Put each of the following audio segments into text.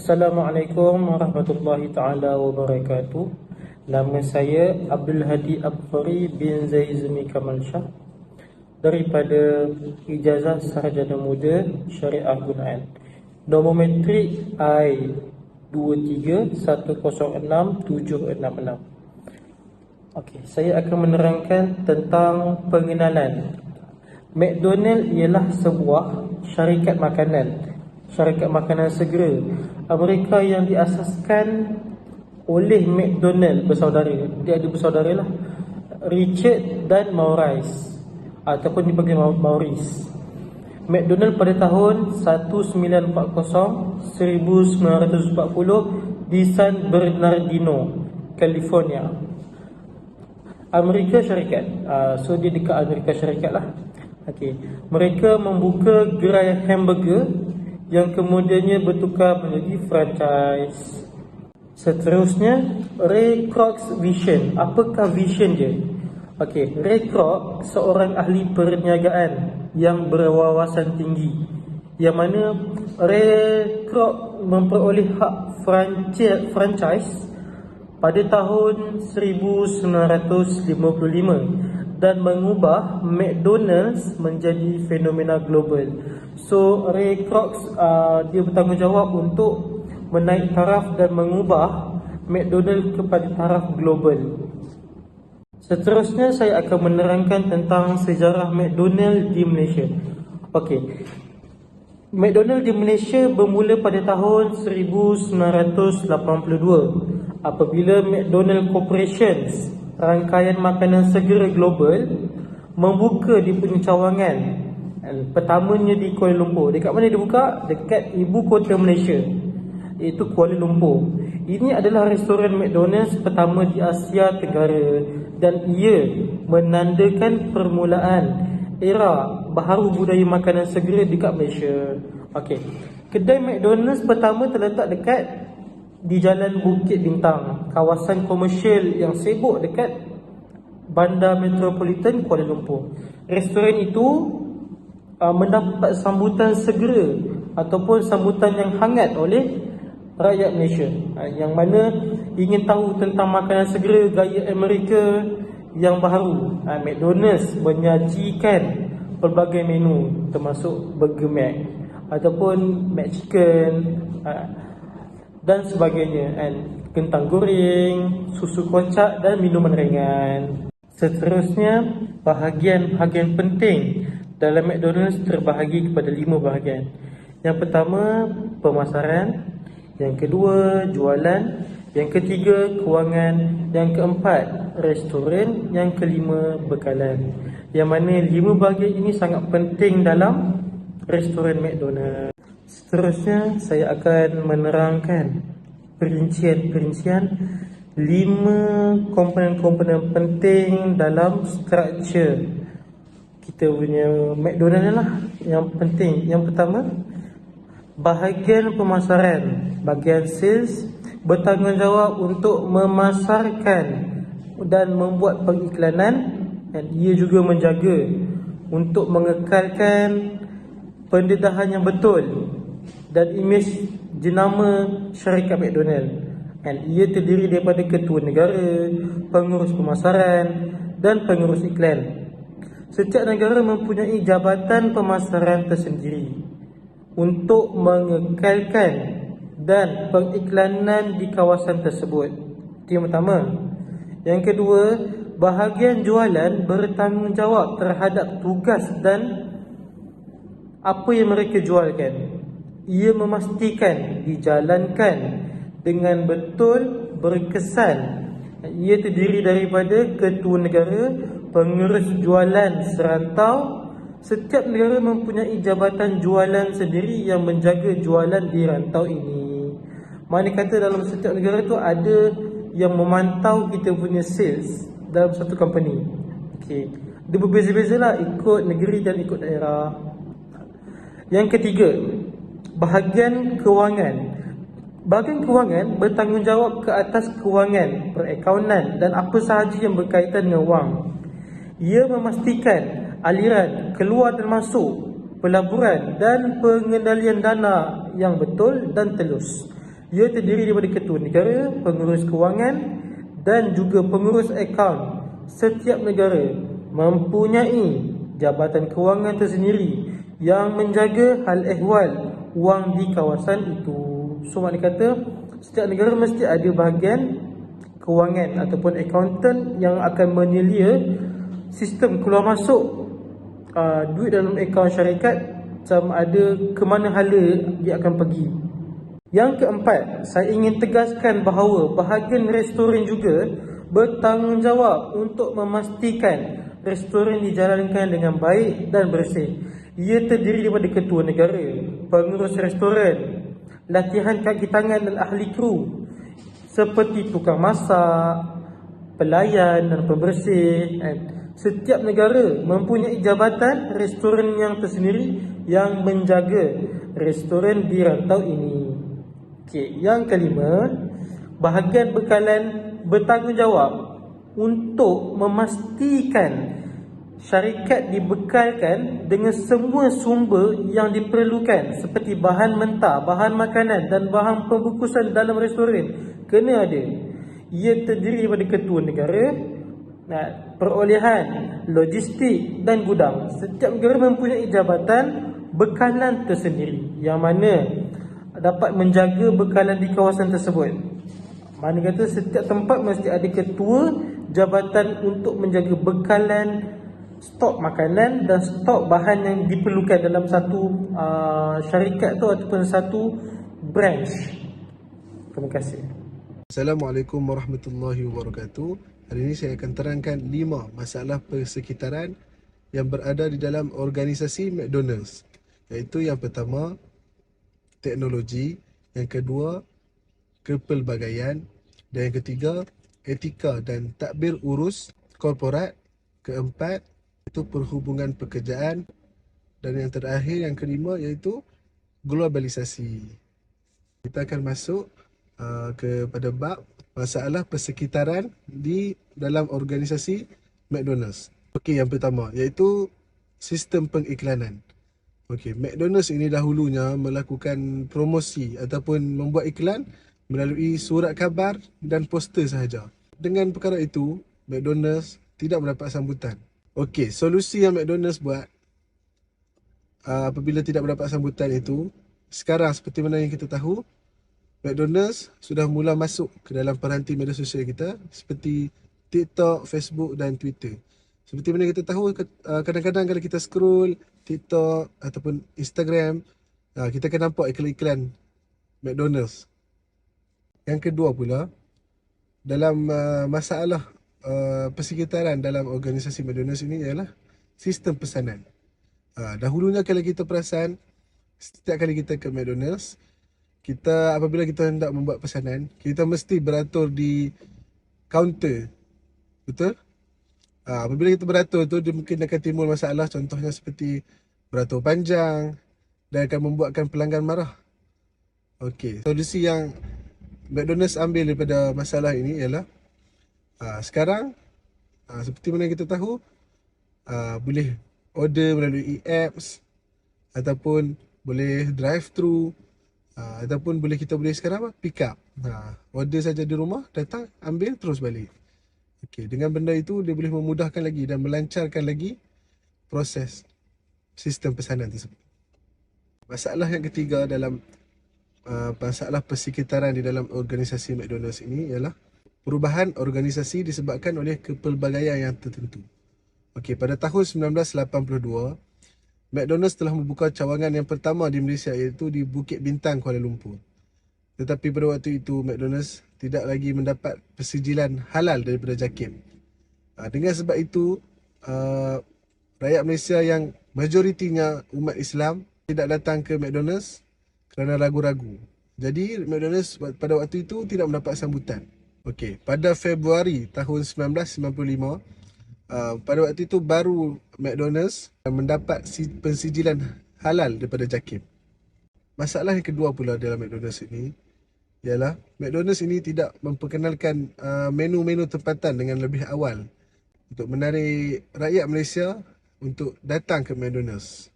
Assalamualaikum warahmatullahi taala wabarakatuh. Nama saya Abdul Hadi Abfari bin Zaizmi Kamal Shah daripada Ijazah Sarjana Muda Syariah Gunaan. Nombor metrik I23106766. Okey, saya akan menerangkan tentang pengenalan. McDonald ialah sebuah syarikat makanan segera Amerika yang diasaskan oleh McDonald bersaudara. Dia ada bersaudara lah, Richard dan Maurice, ataupun dipanggil Maurice. McDonald pada tahun 1940 di San Bernardino, California, Amerika Syarikat. So dia dekat Amerika Syarikat lah. Okay. Mereka membuka gerai hamburger yang kemudiannya bertukar menjadi franchise. Seterusnya, Ray Kroc's vision. Apakah vision dia? Okey, Ray Kroc seorang ahli perniagaan yang berwawasan tinggi, yang mana Ray Kroc memperoleh hak franchise pada tahun 1955 dan mengubah McDonald's menjadi fenomena global. So Ray Kroc dia bertanggungjawab untuk menaik taraf dan mengubah McDonald's kepada taraf global. Seterusnya saya akan menerangkan tentang sejarah McDonald's di Malaysia. Okey. McDonald's di Malaysia bermula pada tahun 1982 apabila McDonald's Corporations, rangkaian makanan segera global, membuka di punya cawangan. Pertamanya di Kuala Lumpur. Dekat mana dia buka? Dekat ibu kota Malaysia, iaitu Kuala Lumpur. Ini adalah restoran McDonald's pertama di Asia Tenggara dan ia menandakan permulaan era baharu budaya makanan segera dekat Malaysia. Okey. Kedai McDonald's pertama terletak dekat di Jalan Bukit Bintang, kawasan komersial yang sibuk dekat Bandar Metropolitan Kuala Lumpur. Restoran itu mendapat sambutan segera ataupun sambutan yang hangat oleh rakyat Malaysia, yang mana ingin tahu tentang makanan segera gaya Amerika yang baharu. McDonald's menyajikan pelbagai menu termasuk Burger Mac ataupun McChicken dan sebagainya, kentang goreng, susu kocak dan minuman ringan. Seterusnya, bahagian-bahagian penting dalam McDonald's terbahagi kepada 5 bahagian. Yang pertama, pemasaran. Yang kedua, jualan. Yang ketiga, kewangan. Yang keempat, restoran. Yang kelima, bekalan. Yang mana 5 bahagian ini sangat penting dalam restoran McDonald's. Seterusnya, saya akan menerangkan perincian 5 komponen-komponen penting dalam struktur kita punya McDonald's lah, yang penting. Yang pertama, bahagian pemasaran. Bahagian sales bertanggungjawab untuk memasarkan dan membuat pengiklanan, dan ia juga menjaga untuk mengekalkan pendedahan yang betul dan imej jenama syarikat McDonald's. Dan ia terdiri daripada ketua negara, pengurus pemasaran dan pengurus iklan. Setiap negara mempunyai jabatan pemasaran tersendiri untuk mengekalkan dan pengiklanan di kawasan tersebut. Itu yang pertama. Yang kedua, bahagian jualan bertanggungjawab terhadap tugas dan apa yang mereka jualkan. Ia memastikan dijalankan dengan betul, berkesan. Ia terdiri daripada ketua negara, pengurus jualan serantau. Setiap negara mempunyai jabatan jualan sendiri yang menjaga jualan di rantau ini. Mana kata dalam setiap negara tu ada yang memantau kita punya sales dalam satu company. Okey. Dia berbeza-beza lah ikut negeri dan ikut daerah. Yang ketiga, bahagian kewangan. Bahagian kewangan bertanggungjawab ke atas kewangan, perakaunan dan apa sahaja yang berkaitan dengan wang. Ia memastikan aliran keluar dan masuk, pelaburan dan pengendalian dana yang betul dan telus. Ia terdiri daripada ketua negara, pengurus kewangan dan juga pengurus akaun. Setiap negara mempunyai jabatan kewangan tersendiri yang menjaga hal ehwal wang di kawasan itu. So makna kata setiap negara mesti ada bahagian kewangan ataupun accountant yang akan menyelia sistem keluar masuk duit dalam akaun syarikat, macam ada ke mana hala dia akan pergi. Yang keempat, saya ingin tegaskan bahawa bahagian restoran juga bertanggungjawab untuk memastikan restoran dijalankan dengan baik dan bersih. Ia terdiri daripada ketua negara, pengurus restoran, latihan kaki tangan dan ahli kru seperti tukang masak, pelayan dan pembersih. Setiap negara mempunyai jabatan restoran yang tersendiri yang menjaga restoran di rantau ini. Okey, yang kelima, bahagian bekalan bertanggungjawab untuk memastikan syarikat dibekalkan dengan semua sumber yang diperlukan seperti bahan mentah, bahan makanan dan bahan pembungkusan dalam restoran kena ada. Ia terdiri daripada ketua negara, perolehan, logistik dan gudang. Setiap negara mempunyai jabatan bekalan tersendiri yang mana dapat menjaga bekalan di kawasan tersebut. Mana kata setiap tempat mesti ada ketua jabatan untuk menjaga bekalan, stok makanan dan stok bahan yang diperlukan dalam satu syarikat tu ataupun satu branch. Terima kasih. Assalamualaikum warahmatullahi wabarakatuh. Hari ini saya akan terangkan 5 masalah persekitaran yang berada di dalam organisasi McDonald's. Iaitu yang pertama, teknologi, yang kedua, kepelbagaian, dan yang ketiga, etika dan takbir urus korporat, keempat, itu perhubungan pekerjaan, dan yang terakhir, yang kelima, iaitu globalisasi. Kita akan masuk kepada bab masalah persekitaran di dalam organisasi McDonald's. Okey, yang pertama iaitu sistem pengiklanan. Okey, McDonald's ini dahulunya melakukan promosi ataupun membuat iklan melalui surat khabar dan poster sahaja. Dengan perkara itu, McDonald's tidak mendapat sambutan. Okey, solusi yang McDonald's buat apabila tidak mendapat sambutan itu, sekarang seperti mana yang kita tahu, McDonald's sudah mula masuk ke dalam peranti media sosial kita seperti TikTok, Facebook dan Twitter. Seperti mana kita tahu, kadang-kadang kalau kita scroll TikTok ataupun Instagram, kita akan nampak iklan-iklan McDonald's. Yang kedua pula, dalam masalah persekitaran dalam organisasi McDonald's ini ialah sistem pesanan. Dahulunya kalau kita perasan, setiap kali kita ke McDonald's, apabila kita hendak membuat pesanan, kita mesti beratur di kaunter. Betul? Apabila kita beratur tu, dia mungkin akan timbul masalah, contohnya seperti beratur panjang dan akan membuatkan pelanggan marah. Okey, solusi yang McDonald's ambil daripada masalah ini ialah sekarang seperti mana kita tahu, boleh order melalui e-apps ataupun boleh drive-thru, ataupun kita boleh sekarang pick up. Order saja di rumah, datang, ambil, terus balik. Okey, dengan benda itu dia boleh memudahkan lagi dan melancarkan lagi proses sistem pesanan tersebut. Masalah yang ketiga dalam masalah persekitaran di dalam organisasi McDonald's ini ialah perubahan organisasi disebabkan oleh kepelbagaian yang tertentu. Okey, pada tahun 1982, McDonald's telah membuka cawangan yang pertama di Malaysia, iaitu di Bukit Bintang, Kuala Lumpur. Tetapi pada waktu itu, McDonald's tidak lagi mendapat persijilan halal daripada JAKIM. Dengan sebab itu, rakyat Malaysia yang majoritinya umat Islam tidak datang ke McDonald's kerana ragu-ragu. Jadi, McDonald's pada waktu itu tidak mendapat sambutan. Okey, pada Februari tahun 1995, pada waktu itu baru McDonald's mendapat pensijilan halal daripada JAKIM. Masalah yang kedua pula dalam McDonald's ini ialah McDonald's ini tidak memperkenalkan menu-menu tempatan dengan lebih awal untuk menarik rakyat Malaysia untuk datang ke McDonald's.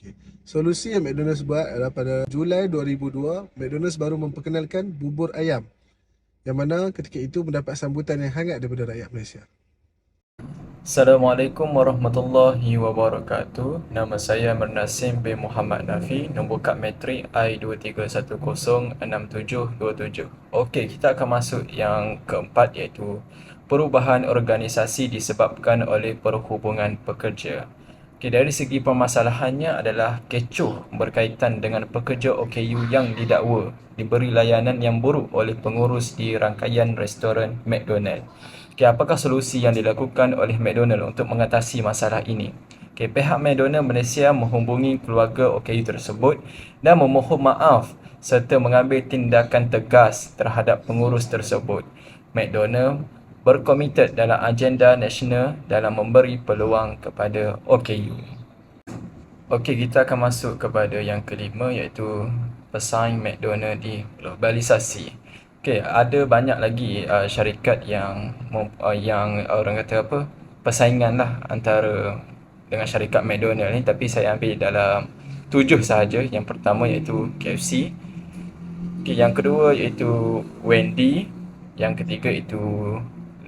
Okay. Solusi yang McDonald's buat adalah pada Julai 2002, McDonald's baru memperkenalkan bubur ayam, yang mana ketika itu mendapat sambutan yang hangat daripada rakyat Malaysia. Assalamualaikum warahmatullahi wabarakatuh. Nama saya Mernasim bin Muhammad Nafi, nombor kad matrik I23106727. Okey, kita akan masuk yang keempat, iaitu perubahan organisasi disebabkan oleh perhubungan pekerja. Okey, dari segi permasalahannya adalah kecoh berkaitan dengan pekerja OKU yang didakwa diberi layanan yang buruk oleh pengurus di rangkaian restoran McDonald. Okay, apakah solusi yang dilakukan oleh McDonald untuk mengatasi masalah ini? Okay, pihak McDonald Malaysia menghubungi keluarga OKU tersebut dan memohon maaf serta mengambil tindakan tegas terhadap pengurus tersebut. McDonald berkomited dalam agenda nasional dalam memberi peluang kepada OKU. Okey, kita akan masuk kepada yang kelima, iaitu pesaing McDonald diglobalisasi. Okey, ada banyak lagi syarikat yang orang kata apa, persaingan lah antara dengan syarikat McDonald ni, tapi saya ambil dalam 7 sahaja. Yang pertama iaitu KFC. Okey, yang kedua iaitu Wendy, yang ketiga iaitu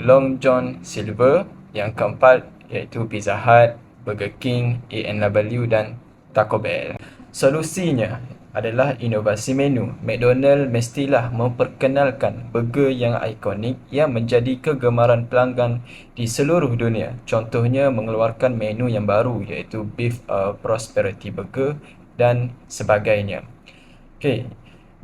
Long John Silver, yang keempat iaitu Pizza Hut, Burger King, A&W dan Taco Bell. Solusinya adalah inovasi menu. McDonald mestilah memperkenalkan burger yang ikonik yang menjadi kegemaran pelanggan di seluruh dunia. Contohnya mengeluarkan menu yang baru iaitu Beef Prosperity Burger dan sebagainya. Okey,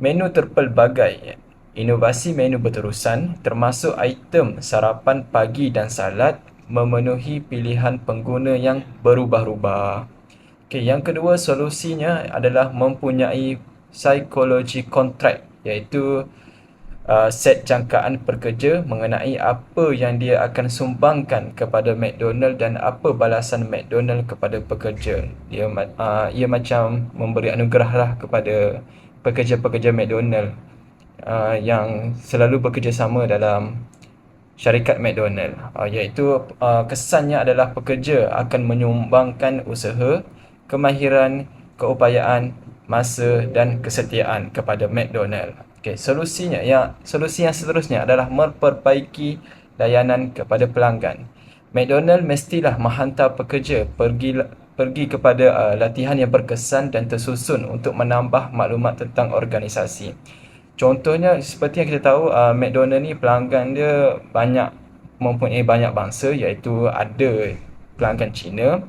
menu terpelbagai. Inovasi menu berterusan termasuk item sarapan pagi dan salad memenuhi pilihan pengguna yang berubah-ubah. Okay, yang kedua solusinya adalah mempunyai psikologi kontrak, iaitu set jangkaan pekerja mengenai apa yang dia akan sumbangkan kepada McDonald dan apa balasan McDonald kepada pekerja. Ia macam memberi anugerah lah kepada pekerja-pekerja McDonald yang selalu bekerjasama dalam syarikat McDonald, iaitu kesannya adalah pekerja akan menyumbangkan usaha, kemahiran, keupayaan, masa dan kesetiaan kepada McDonald. Okey, solusi yang seterusnya adalah memperbaiki layanan kepada pelanggan. McDonald mestilah menghantar pekerja pergi kepada latihan yang berkesan dan tersusun untuk menambah maklumat tentang organisasi. Contohnya seperti yang kita tahu, McDonald ni pelanggan dia mempunyai banyak bangsa, iaitu ada pelanggan Cina,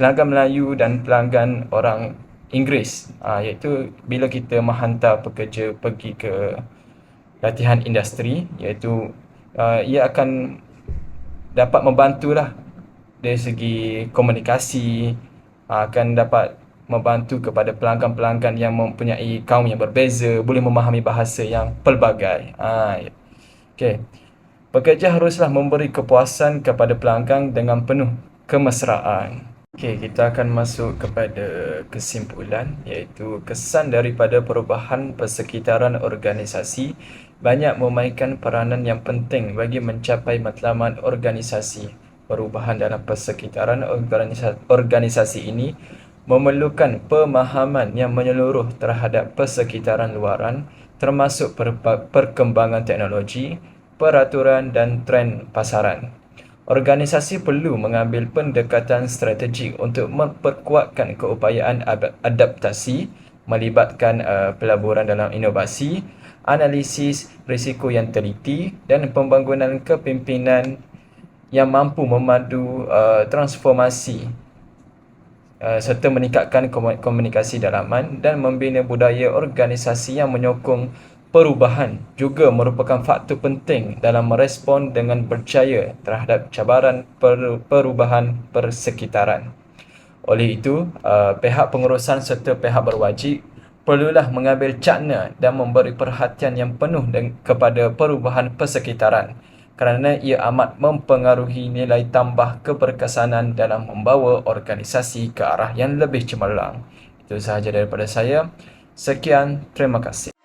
pelanggan Melayu dan pelanggan orang Inggeris. Iaitu bila kita menghantar pekerja pergi ke latihan industri, iaitu ia akan dapat membantulah dari segi komunikasi, akan dapat membantu kepada pelanggan-pelanggan yang mempunyai kaum yang berbeza, boleh memahami bahasa yang pelbagai. Okey. Pekerja haruslah memberi kepuasan kepada pelanggan dengan penuh kemesraan. Okey, kita akan masuk kepada kesimpulan, iaitu kesan daripada perubahan persekitaran organisasi banyak memainkan peranan yang penting bagi mencapai matlamat organisasi. Perubahan dalam persekitaran organisasi ini memerlukan pemahaman yang menyeluruh terhadap persekitaran luaran, termasuk perkembangan teknologi, peraturan dan trend pasaran. Organisasi perlu mengambil pendekatan strategik untuk memperkuatkan keupayaan adaptasi, melibatkan pelaburan dalam inovasi, analisis risiko yang teliti dan pembangunan kepimpinan yang mampu memadu transformasi serta meningkatkan komunikasi dalaman dan membina budaya organisasi yang menyokong perubahan juga merupakan faktor penting dalam merespon dengan berjaya terhadap cabaran perubahan persekitaran. Oleh itu, pihak pengurusan serta pihak berwajib perlulah mengambil cakna dan memberi perhatian yang penuh kepada perubahan persekitaran, kerana ia amat mempengaruhi nilai tambah keberkesanan dalam membawa organisasi ke arah yang lebih cemerlang. Itu sahaja daripada saya. Sekian, terima kasih.